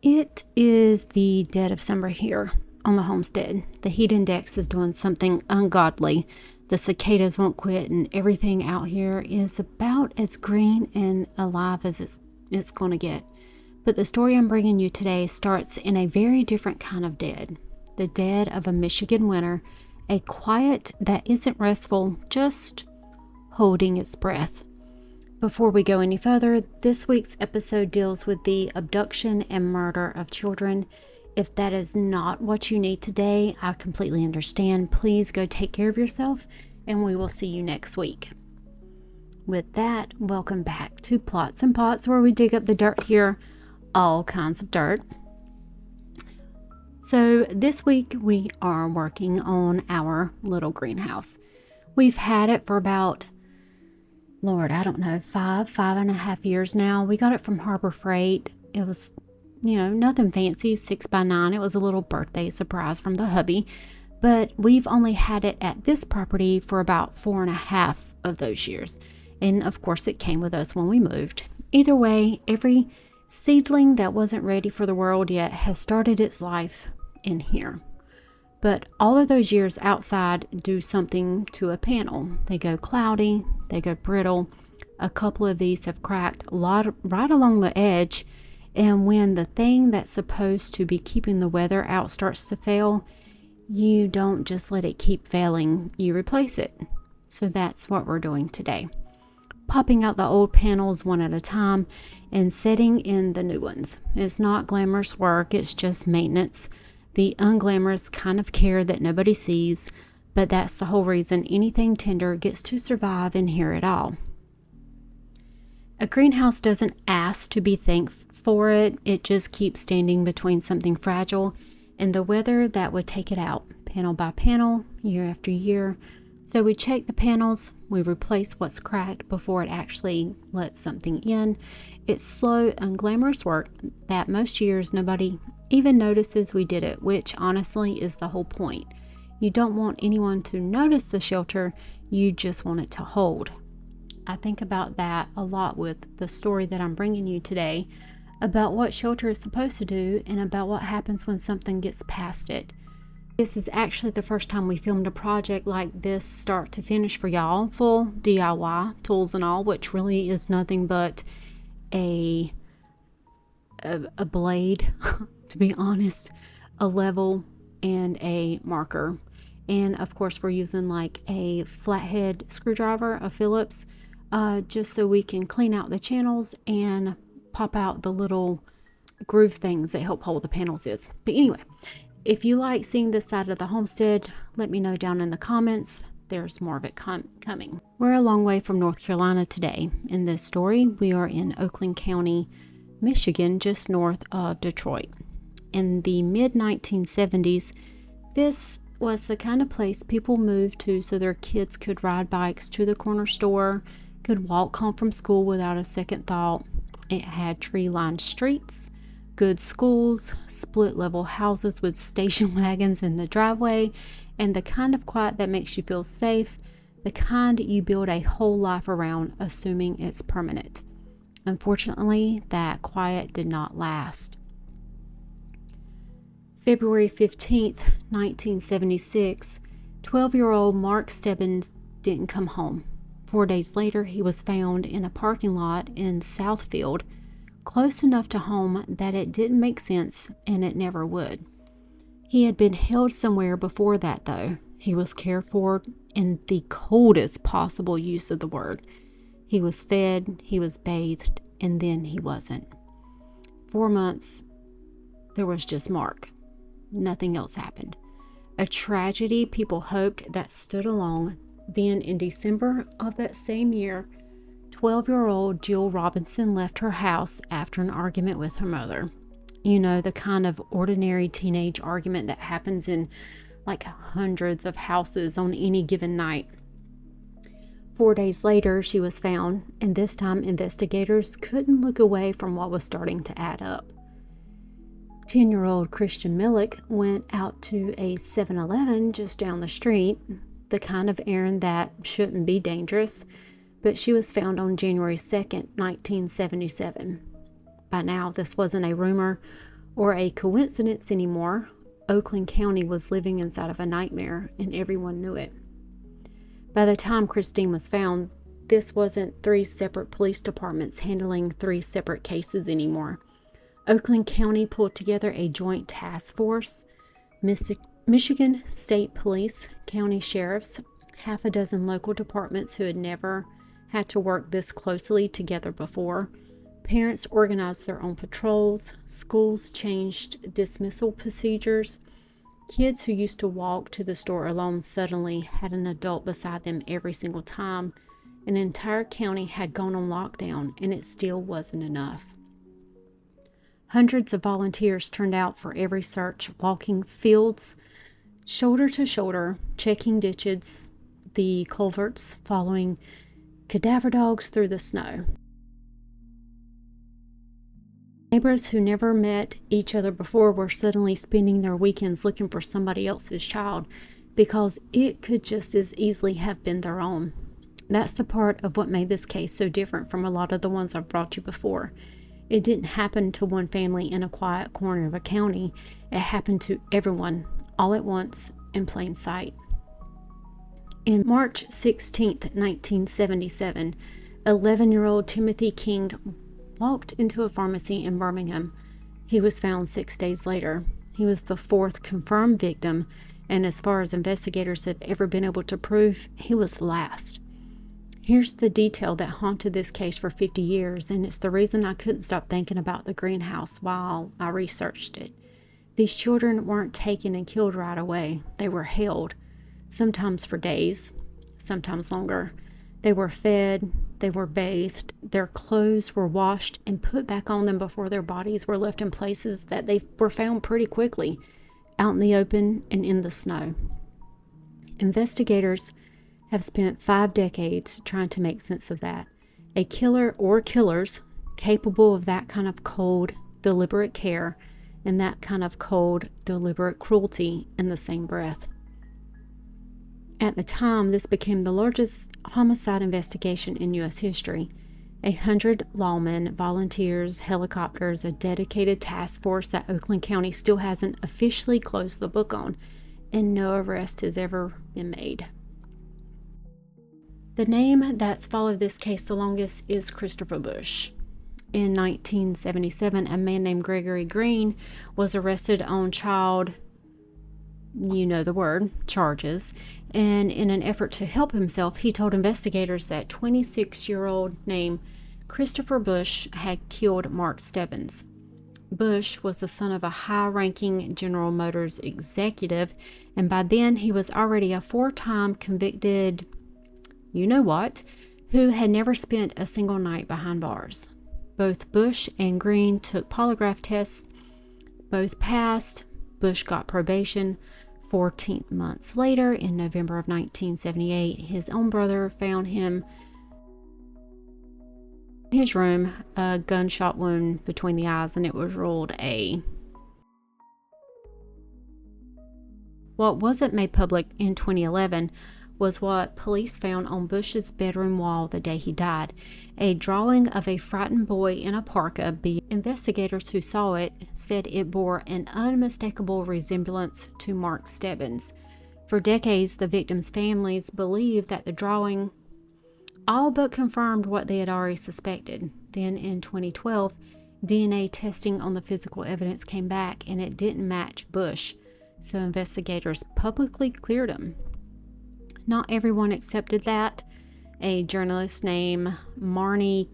It is the dead of summer here on the Homestead. The heat index is doing something ungodly. The cicadas won't quit, and everything out here is about as green and alive as it's going to get. But the story I'm bringing you today starts in a very different kind of dead. The dead of a Michigan winter, a quiet that isn't restful, just holding its breath. Before we go any further, this week's episode deals with the abduction and murder of children. If that is not what you need today, I completely understand. Please go take care of yourself, and we will see you next week. With that, welcome back to Plots and Pots, where we dig up the dirt here, all kinds of dirt. So this week we are working on our little greenhouse. We've had it for about, Lord, I don't know, 5.5 years now. We got it from Harbor Freight. It was, nothing fancy, 6x9. It was a little birthday surprise from the hubby. But we've only had it at this property for about 4.5 of those years. And of course it came with us when we moved. Either way, every seedling that wasn't ready for the world yet has started its life in here. But all of those years outside do something to a panel. They go cloudy, they go brittle. A couple of these have cracked a lot right along the edge. And when the thing that's supposed to be keeping the weather out starts to fail, you don't just let it keep failing, you replace it. So that's what we're doing today. Popping out the old panels one at a time and setting in the new ones. It's not glamorous work, it's just maintenance. The unglamorous kind of care that nobody sees, but that's the whole reason anything tender gets to survive in here at all. A greenhouse doesn't ask to be thanked for it. It just keeps standing between something fragile and the weather that would take it out, panel by panel, year after year. So we check the panels, we replace what's cracked before it actually lets something in. It's slow, unglamorous work that most years nobody even notices we did it, which honestly is the whole point. You don't want anyone to notice the shelter, you just want it to hold. I think about that a lot with the story that I'm bringing you today, about what shelter is supposed to do and about what happens when something gets past it. This is actually the first time we filmed a project like this start to finish for y'all, full DIY, tools and all, which really is nothing but a blade, to be honest, a level, and a marker. And of course we're using like a flathead screwdriver, a Phillips, just so we can clean out the channels and pop out the little groove things that help hold the panels is. But anyway, if you like seeing this side of the homestead, let me know down in the comments. There's more of it coming. We're a long way from North Carolina today. In this story, we are in Oakland County, Michigan, just north of Detroit. In the mid-1970s, this was the kind of place people moved to so their kids could ride bikes to the corner store, could walk home from school without a second thought. It had tree-lined streets, good schools, split-level houses with station wagons in the driveway, and the kind of quiet that makes you feel safe, the kind you build a whole life around, assuming it's permanent. Unfortunately, that quiet did not last. February 15th, 1976, 12-year-old Mark Stebbins didn't come home. 4 days later, he was found in a parking lot in Southfield, close enough to home that it didn't make sense and it never would. He had been held somewhere before that, though. He was cared for in the coldest possible use of the word. He was fed, he was bathed, and then he wasn't. 4 months, there was just Mark. Nothing else happened. A tragedy people hoped that stood along. Then in December of that same year, 12-year-old Jill Robinson left her house after an argument with her mother. You know, the kind of ordinary teenage argument that happens in like hundreds of houses on any given night. 4 days later, she was found, and this time investigators couldn't look away from what was starting to add up. 10-year-old Kristine Mihelich went out to a 7-Eleven just down the street, the kind of errand that shouldn't be dangerous, but she was found on January 2nd, 1977. By now, this wasn't a rumor or a coincidence anymore. Oakland County was living inside of a nightmare, and everyone knew it. By the time Kristine was found, this wasn't 3 separate police departments handling 3 separate cases anymore. Oakland County pulled together a joint task force. Michigan State Police, county sheriffs, half a dozen local departments who had never had to work this closely together before. Parents organized their own patrols. Schools changed dismissal procedures. Kids who used to walk to the store alone suddenly had an adult beside them every single time. An entire county had gone on lockdown, and it still wasn't enough. Hundreds of volunteers turned out for every search, walking fields shoulder to shoulder, checking ditches, the culverts, following cadaver dogs through the snow. Neighbors who never met each other before were suddenly spending their weekends looking for somebody else's child because it could just as easily have been their own. That's the part of what made this case so different from a lot of the ones I've brought you before. It didn't happen to one family in a quiet corner of a county. It happened to everyone, all at once, in plain sight. In March 16, 1977, 11-year-old Timothy King walked into a pharmacy in Birmingham. He was found 6 days later. He was the 4th confirmed victim, and as far as investigators have ever been able to prove, he was the last. Here's the detail that haunted this case for 50 years, and it's the reason I couldn't stop thinking about the greenhouse while I researched it. These children weren't taken and killed right away. They were held, sometimes for days, sometimes longer. They were fed, they were bathed, their clothes were washed and put back on them before their bodies were left in places that they were found pretty quickly, out in the open and in the snow. Investigators have spent 5 decades trying to make sense of that. A killer or killers capable of that kind of cold, deliberate care and that kind of cold, deliberate cruelty in the same breath. At the time, this became the largest homicide investigation in U.S. history. 100 lawmen, volunteers, helicopters, a dedicated task force that Oakland County still hasn't officially closed the book on, and no arrest has ever been made. The name that's followed this case the longest is Christopher Bush. In 1977, a man named Gregory Green was arrested on child, you know the word, charges, and in an effort to help himself, he told investigators that 26-year-old named Christopher Bush had killed Mark Stebbins. Bush was the son of a high-ranking General Motors executive, and by then he was already a 4-time convicted you-know-what, who had never spent a single night behind bars. Both Bush and Green took polygraph tests. Both passed. Bush got probation. 14 months later, in November of 1978, his own brother found him in his room, a gunshot wound between the eyes, and it was ruled A. What wasn't made public in 2011 was what police found on Bush's bedroom wall the day he died, a drawing of a frightened boy in a parka. Investigators who saw it said it bore an unmistakable resemblance to Mark Stebbins. For decades, the victims' families believed that the drawing all but confirmed what they had already suspected. Then in 2012, DNA testing on the physical evidence came back and it didn't match Bush, so investigators publicly cleared him. Not everyone accepted that. A journalist named Marnie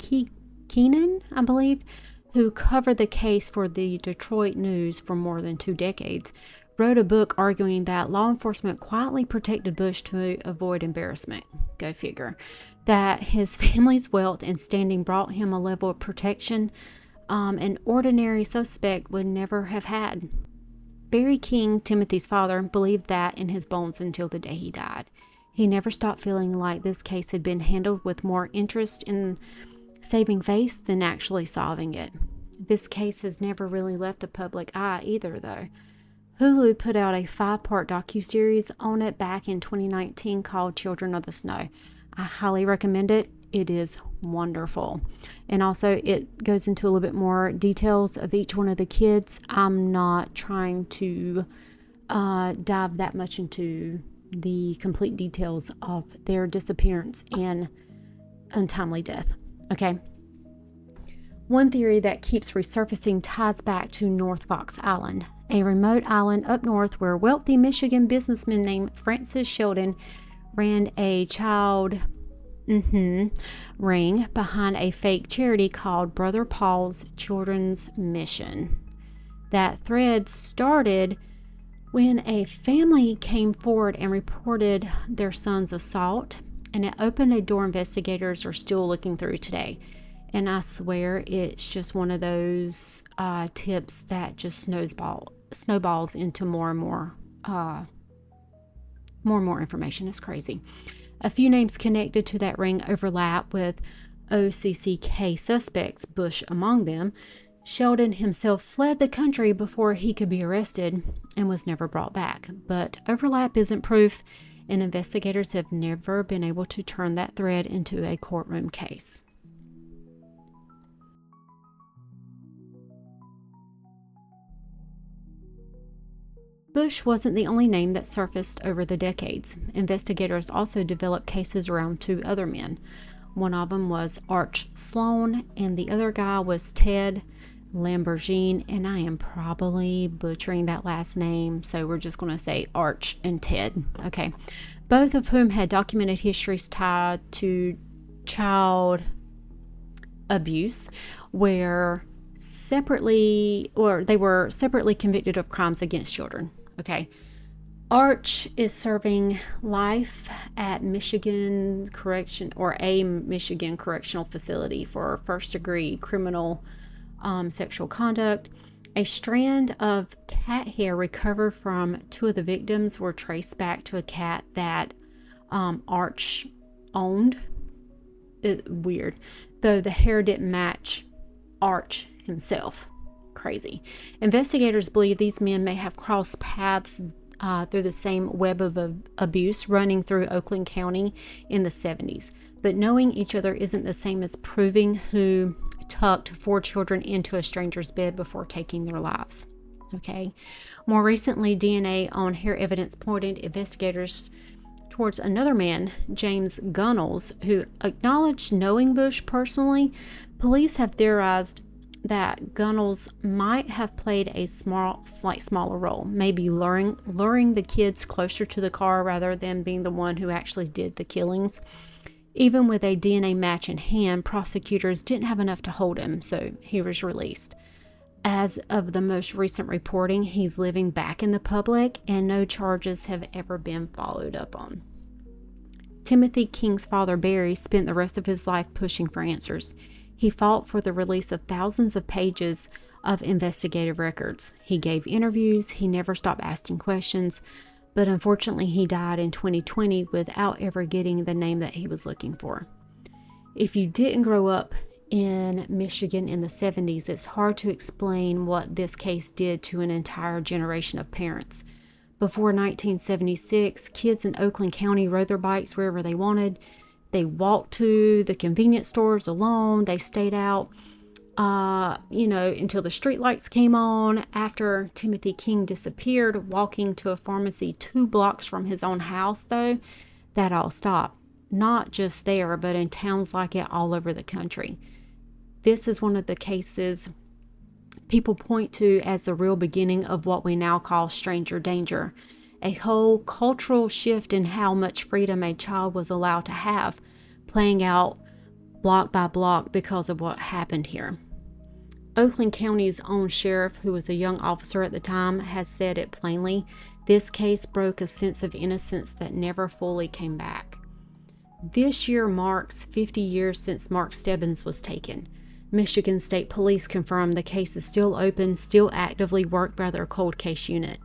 Keenan, I believe, who covered the case for the Detroit News for more than 2 decades, wrote a book arguing that law enforcement quietly protected Bush to avoid embarrassment. Go figure. That his family's wealth and standing brought him a level of protection an ordinary suspect would never have had. Barry King, Timothy's father, believed that in his bones until the day he died. He never stopped feeling like this case had been handled with more interest in saving face than actually solving it. This case has never really left the public eye either, though. Hulu put out a 5-part docuseries on it back in 2019 called Children of the Snow. I highly recommend it. It is wonderful. And also it goes into a little bit more details of each one of the kids. I'm not trying to dive that much into the complete details of their disappearance and untimely death. Okay. One theory that keeps resurfacing ties back to North Fox Island, a remote island up north where wealthy Michigan businessman named Francis Sheldon ran a child ring behind a fake charity called Brother Paul's Children's Mission. That thread started when a family came forward and reported their son's assault, and it opened a door investigators are still looking through today. And I swear it's just one of those tips that just snowballs into more and more information. It's crazy. A few names connected to that ring overlap with OCCK suspects, Bush among them. Sheldon himself fled the country before he could be arrested and was never brought back. But overlap isn't proof, and investigators have never been able to turn that thread into a courtroom case. Bush wasn't the only name that surfaced over the decades. Investigators also developed cases around two other men. One of them was Arch Sloan, and the other guy was Ted Lamborghini, and I am probably butchering that last name, so we're just going to say Arch and Ted. Okay. Both of whom had documented histories tied to child abuse, where they were separately convicted of crimes against children. Okay. Arch is serving life at Michigan correctional facility for first-degree criminal sexual conduct. A strand of cat hair recovered from two of the victims were traced back to a cat that Arch owned. Weird. Though the hair didn't match Arch himself. Crazy. Investigators believe these men may have crossed paths through the same web of abuse running through Oakland County in the 70s. But knowing each other isn't the same as proving who tucked 4 children into a stranger's bed before taking their lives. Okay. More recently, DNA on hair evidence pointed investigators towards another man, James Gunnels, who acknowledged knowing Bush personally. Police have theorized that Gunnels might have played a smaller role, maybe luring the kids closer to the car rather than being the one who actually did the killings. Even with a DNA match in hand, prosecutors didn't have enough to hold him, so he was released. As of the most recent reporting, he's living back in the public, and no charges have ever been followed up on. Timothy King's father, Barry, spent the rest of his life pushing for answers. He fought for the release of thousands of pages of investigative records. He gave interviews. He never stopped asking questions. But unfortunately, he died in 2020 without ever getting the name that he was looking for. If you didn't grow up in Michigan in the 70s, it's hard to explain what this case did to an entire generation of parents. Before 1976, kids in Oakland County rode their bikes wherever they wanted. They walked to the convenience stores alone. They stayed out, until the streetlights came on. After Timothy King disappeared, walking to a pharmacy 2 blocks from his own house, though, that all stopped. Not just there, but in towns like it all over the country. This is one of the cases people point to as the real beginning of what we now call stranger danger. A whole cultural shift in how much freedom a child was allowed to have, playing out block by block because of what happened here. Oakland County's own sheriff, who was a young officer at the time, has said it plainly. This case broke a sense of innocence that never fully came back. This year marks 50 years since Mark Stebbins was taken. Michigan State Police confirmed the case is still open, still actively worked by their cold case unit.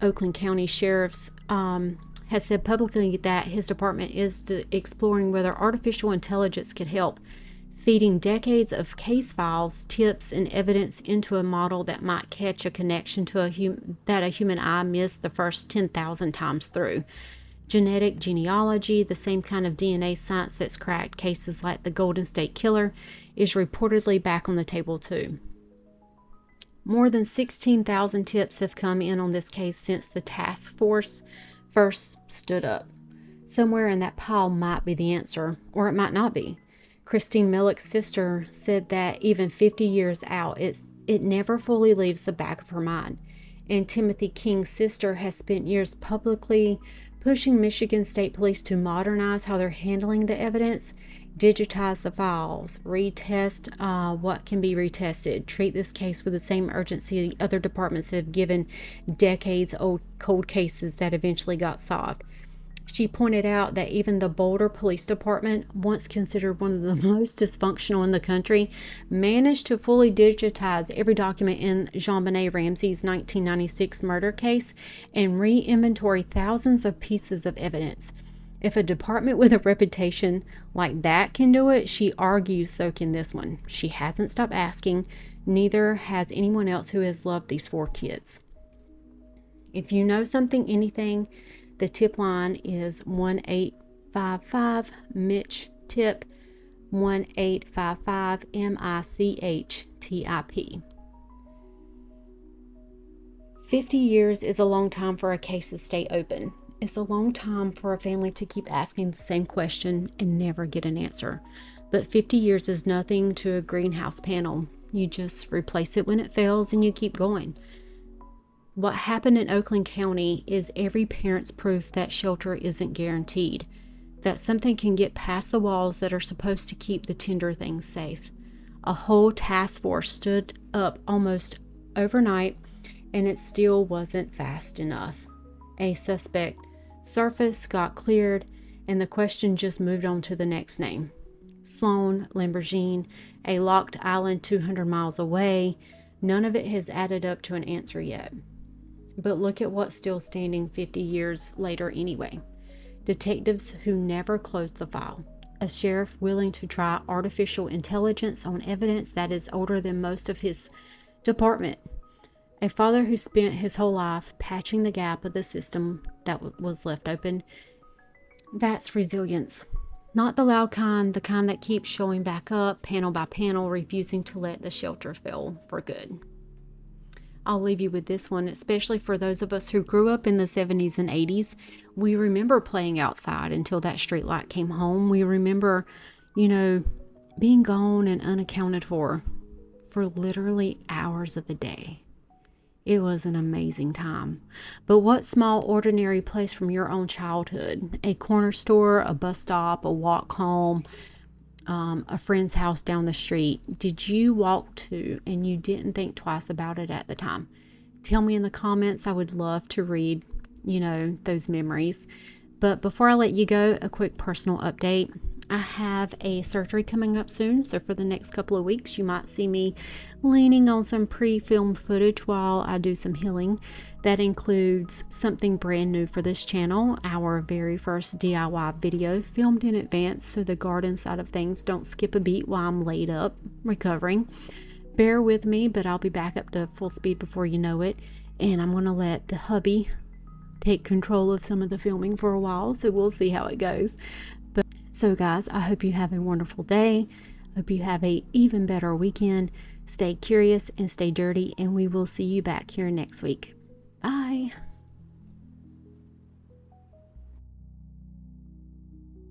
Oakland County Sheriff's has said publicly that his department is exploring whether artificial intelligence could help, feeding decades of case files, tips, and evidence into a model that might catch a connection to that a human eye missed the first 10,000 times through. Genetic genealogy, the same kind of DNA science that's cracked cases like the Golden State Killer, is reportedly back on the table too. More than 16,000 tips have come in on this case since the task force first stood up. Somewhere in that pile might be the answer, or it might not be. Kristine Mihelich's sister said that even 50 years out, it never fully leaves the back of her mind. And Timothy King's sister has spent years publicly pushing Michigan State Police to modernize how they're handling the evidence, digitize the files, retest what can be retested, treat this case with the same urgency other departments have given decades-old cold cases that eventually got solved. She pointed out that even the Boulder Police Department, once considered one of the most dysfunctional in the country, managed to fully digitize every document in JonBenet Ramsey's 1996 murder case and re-inventory thousands of pieces of evidence. If a department with a reputation like that can do it, she argues so can this one. She hasn't stopped asking. Neither has anyone else who has loved these 4 kids. If you know something, anything, the tip line is 1-855-MITCH-TIP, 1-855-MICH-TIP. 50 years is a long time for a case to stay open. It's a long time for a family to keep asking the same question and never get an answer. But 50 years is nothing to a greenhouse panel. You just replace it when it fails and you keep going. What happened in Oakland County is every parent's proof that shelter isn't guaranteed, that something can get past the walls that are supposed to keep the tender things safe. A whole task force stood up almost overnight, and it still wasn't fast enough. A suspect surfaced, got cleared, and the question just moved on to the next name. Sloan Lamborghini, a locked island 200 miles away. None of it has added up to an answer yet. But look at what's still standing 50 years later anyway. Detectives who never closed the file. A sheriff willing to try artificial intelligence on evidence that is older than most of his department. A father who spent his whole life patching the gap of the system that was left open. That's resilience. Not the loud kind, the kind that keeps showing back up, panel by panel, refusing to let the shelter fail for good. I'll leave you with this one, especially for those of us who grew up in the 70s and 80s. We remember playing outside until that street light came home. We remember, being gone and unaccounted for literally hours of the day. It was an amazing time. But what small, ordinary place from your own childhood, a corner store, a bus stop, a walk home, a friend's house down the street, did you walk to and you didn't think twice about it at the time? Tell me in the comments. I would love to read, those memories. But before I let you go, a quick personal update. I have a surgery coming up soon, so for the next couple of weeks, you might see me leaning on some pre-filmed footage while I do some healing. That includes something brand new for this channel, our very first DIY video filmed in advance, so the garden side of things don't skip a beat while I'm laid up recovering. Bear with me, but I'll be back up to full speed before you know it, and I'm going to let the hubby take control of some of the filming for a while, so we'll see how it goes. So guys, I hope you have a wonderful day. Hope you have a even better weekend. Stay curious and stay dirty, and we will see you back here next week. Bye.